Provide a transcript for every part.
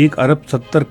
$1,70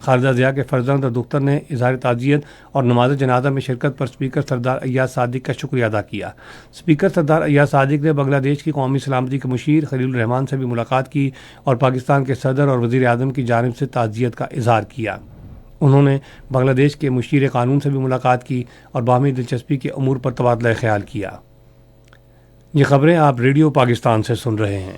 خالدہ ضیاء کے فرزند اور دختر نے اظہار تعزیت اور نماز جنازہ میں شرکت پر اسپیکر سردار ایاز صادق کا شکریہ ادا کیا۔ اسپیکر سردار ایاز صادق نے بنگلہ دیش کی قومی سلامتی کے مشیر خلیل الرحمان سے بھی ملاقات کی اور پاکستان کے صدر اور وزیر اعظم کی جانب سے تعزیت کا اظہار کیا۔ انہوں نے بنگلہ دیش کے مشیر قانون سے بھی ملاقات کی اور باہمی دلچسپی کے امور پر تبادلہ خیال کیا۔ یہ خبریں آپ ریڈیو پاکستان سے سن رہے ہیں۔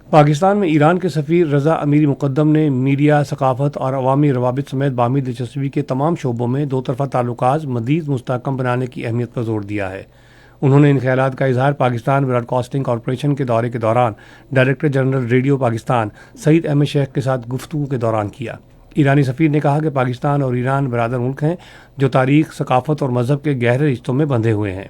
پاکستان میں ایران کے سفیر رضا امیری مقدم نے میڈیا، ثقافت اور عوامی روابط سمیت باہمی دلچسپی کے تمام شعبوں میں دو طرفہ تعلقات مزید مستحکم بنانے کی اہمیت پر زور دیا ہے۔ انہوں نے ان خیالات کا اظہار پاکستان براڈ کاسٹنگ کارپوریشن کے دورے کے دوران ڈائریکٹر جنرل ریڈیو پاکستان سعید احمد شیخ کے ساتھ گفتگو کے دوران کیا۔ ایرانی سفیر نے کہا کہ پاکستان اور ایران برادر ملک ہیں جو تاریخ، ثقافت اور مذہب کے گہرے رشتوں میں بندھے ہوئے ہیں۔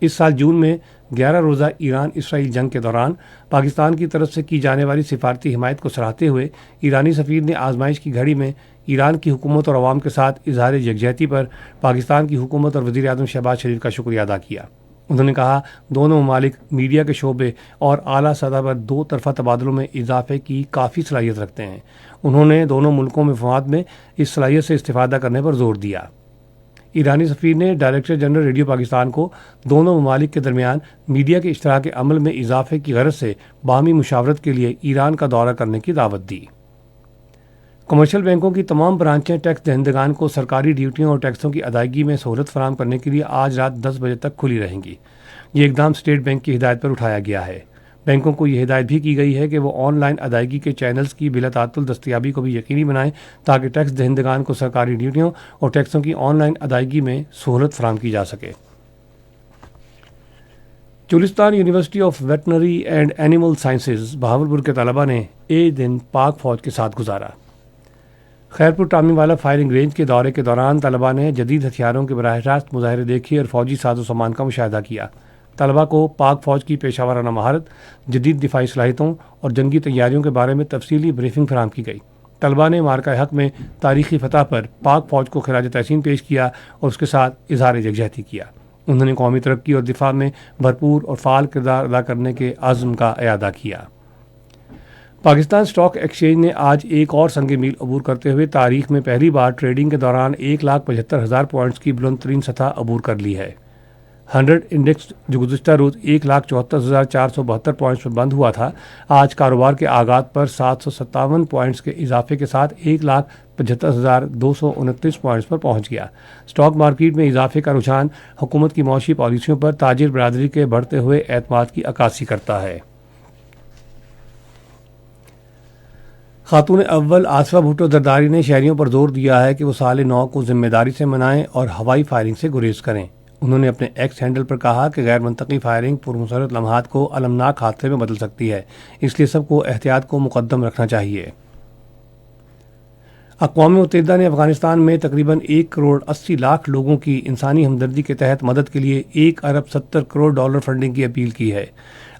اس سال جون میں 11 روزہ ایران اسرائیل جنگ کے دوران پاکستان کی طرف سے کی جانے والی سفارتی حمایت کو سراہتے ہوئے ایرانی سفیر نے آزمائش کی گھڑی میں ایران کی حکومت اور عوام کے ساتھ اظہار یکجہتی پر پاکستان کی حکومت اور وزیر اعظم شہباز شریف کا شکریہ ادا کیا۔ انہوں نے کہا دونوں ممالک میڈیا کے شعبے اور اعلیٰ سطح پر دو طرفہ تبادلوں میں اضافے کی کافی صلاحیت رکھتے ہیں۔ انہوں نے دونوں ملکوں میں مفاد میں اس صلاحیت سے استفادہ کرنے پر زور دیا۔ ایرانی سفیر نے ڈائریکٹر جنرل ریڈیو پاکستان کو دونوں ممالک کے درمیان میڈیا کے اشتراک عمل میں اضافے کی غرض سے باہمی مشاورت کے لیے ایران کا دورہ کرنے کی دعوت دی۔ کمرشل بینکوں کی تمام برانچیں ٹیکس دہندگان کو سرکاری ڈیوٹیوں اور ٹیکسوں کی ادائیگی میں سہولت فراہم کرنے کے لیے آج رات 10 بجے تک کھلی رہیں گی۔ یہ اقدام اسٹیٹ بینک کی ہدایت پر اٹھایا گیا ہے۔ بینکوں کو یہ ہدایت بھی کی گئی ہے کہ وہ آن لائن ادائیگی کے چینلز کی بلا تعطل دستیابی کو بھی یقینی بنائیں تاکہ ٹیکس دہندگان کو سرکاری ڈیوٹیوں اور ٹیکسوں کی آن لائن ادائیگی میں سہولت فراہم کی جا سکے۔ Cholistan university of veterinary and animal sciences Bahawalpur کے طلباء نے ایک دن پاک فوج کے ساتھ گزارا۔ خیرپور ٹامی والا فائرنگ رینج کے دورے کے دوران طلباء نے جدید ہتھیاروں کے براہ راست مظاہرے دیکھے اور فوجی ساز و سامان کا مشاہدہ کیا۔ طلباء کو پاک فوج کی پیشہ ورانہ مہارت، جدید دفاعی صلاحیتوں اور جنگی تیاریوں کے بارے میں تفصیلی بریفنگ فراہم کی گئی۔ طلباء نے مارکہ حق میں تاریخی فتح پر پاک فوج کو خراج تحسین پیش کیا اور اس کے ساتھ اظہار یکجہتی کیا۔ انہوں نے قومی ترقی اور دفاع میں بھرپور اور فعال کردار ادا کرنے کے عزم کا اعادہ کیا۔ پاکستان اسٹاک ایکسچینج نے آج ایک اور سنگ میل عبور کرتے ہوئے تاریخ میں پہلی بار ٹریڈنگ کے دوران 1,75,000 پوائنٹس کی بلند ترین سطح عبور کر لی ہے۔ 100 انڈیکس جو گزشتہ روز 1,74,472 پوائنٹس پر بند ہوا تھا، آج کاروبار کے آغاز پر 757 پوائنٹس کے اضافے کے ساتھ 1,75,229 پوائنٹس پر پہنچ گیا۔ اسٹاک مارکیٹ میں اضافے کا رجحان حکومت کی معاشی پالیسیوں پر تاجر برادری کے بڑھتے ہوئے اعتماد کی عکاسی کرتا ہے۔ خاتون اول آصفہ بھٹو زرداری نے شہریوں پر زور دیا ہے کہ وہ سال نو کو ذمہ داری سے منائیں اور ہوائی فائرنگ سے گریز کریں۔ انہوں نے اپنے ایکس ہینڈل پر کہا کہ غیر منطقی فائرنگ پرمسرت لمحات کو المناک حادثے میں بدل سکتی ہے، اس لیے سب کو احتیاط کو مقدم رکھنا چاہیے۔ اقوام متحدہ نے افغانستان میں تقریباً 1,80,00,000 لوگوں کی انسانی ہمدردی کے تحت مدد کے لیے $1,70,00,000 فنڈنگ کی اپیل کی ہے۔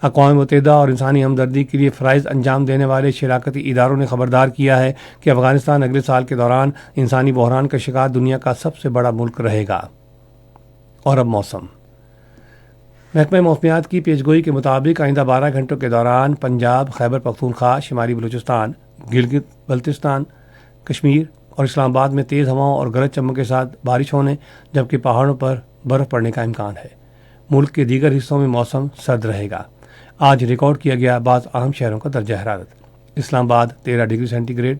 اقوام متحدہ اور انسانی ہمدردی کے لیے فرائض انجام دینے والے شراکتی اداروں نے خبردار کیا ہے کہ افغانستان اگلے سال کے دوران انسانی بحران کا شکار دنیا کا سب سے بڑا ملک رہے گا۔ اور اب موسم۔ محکمہ موسمیات کی پیشگوئی کے مطابق آئندہ 12 گھنٹوں کے دوران پنجاب، خیبر پختونخوا، شمالی بلوچستان، گلگت بلتستان، کشمیر اور اسلام آباد میں تیز ہواؤں اور گرج چمک کے ساتھ بارش ہونے جبکہ پہاڑوں پر برف پڑنے کا امکان ہے۔ ملک کے دیگر حصوں میں موسم سرد رہے گا۔ آج ریکارڈ کیا گیا بعض اہم شہروں کا درجہ حرارت: Islamabad 13 degree centigrade,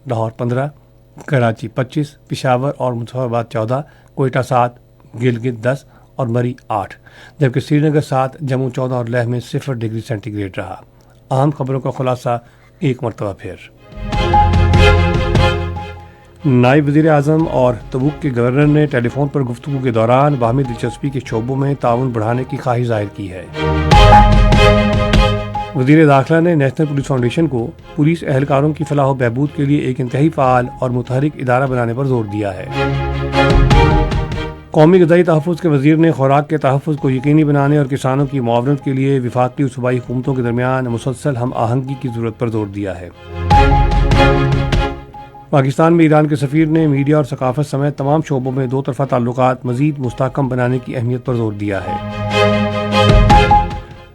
Lahore 15، Karachi 25، Peshawar اور مظفر آباد 14، کوئٹہ 7، گلگت 10 اور مری 8، جبکہ سری نگر 7، جموں 14 اور لیہ میں 0 ڈگری سینٹی گریڈ رہا۔ اہم خبروں کا خلاصہ ایک مرتبہ پھر۔ نائب وزیر اعظم اور تبوک کے گورنر نے ٹیلی فون پر گفتگو کے دوران باہمی دلچسپی کے شعبوں میں تعاون بڑھانے کی خواہش ظاہر کی ہے۔ وزیر داخلہ نے نیشنل پولیس فاؤنڈیشن کو پولیس اہلکاروں کی فلاح و بہبود کے لیے ایک انتہائی فعال اور متحرک ادارہ بنانے پر زور دیا ہے۔ قومی غذائی تحفظ کے وزیر نے خوراک کے تحفظ کو یقینی بنانے اور کسانوں کی معاونت کے لیے وفاقی اور صوبائی حکومتوں کے درمیان مسلسل ہم آہنگی کی ضرورت پر زور دیا ہے۔ پاکستان میں ایران کے سفیر نے میڈیا اور ثقافت سمیت تمام شعبوں میں دو طرفہ تعلقات مزید مستحکم بنانے کی اہمیت پر زور دیا ہے۔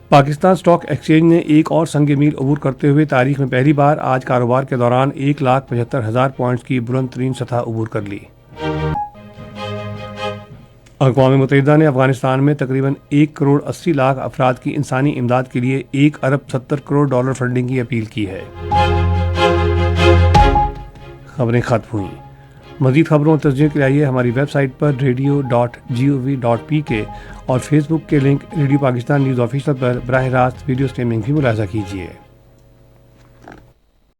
پاکستان اسٹاک ایکسچینج نے ایک اور سنگ میل عبور کرتے ہوئے تاریخ میں پہلی بار آج کاروبار کے دوران 1,75,000 پوائنٹس کی بلند ترین سطح عبور کر لی۔ اقوام متحدہ نے افغانستان میں تقریباً 1,80,00,000 افراد کی انسانی امداد کے لیے $1,70 فنڈنگ کی اپیل کی ہے۔ خبریں ختم ہوئیں۔ مزید خبروں اور تجزیوں کے لیے آئیے ہماری ویب سائٹ پر radio.gov.pk اور فیس بک کے link radio Pakistan news official پر براہ راست ویڈیو اسٹریمنگ بھی ملاحظہ کیجیے۔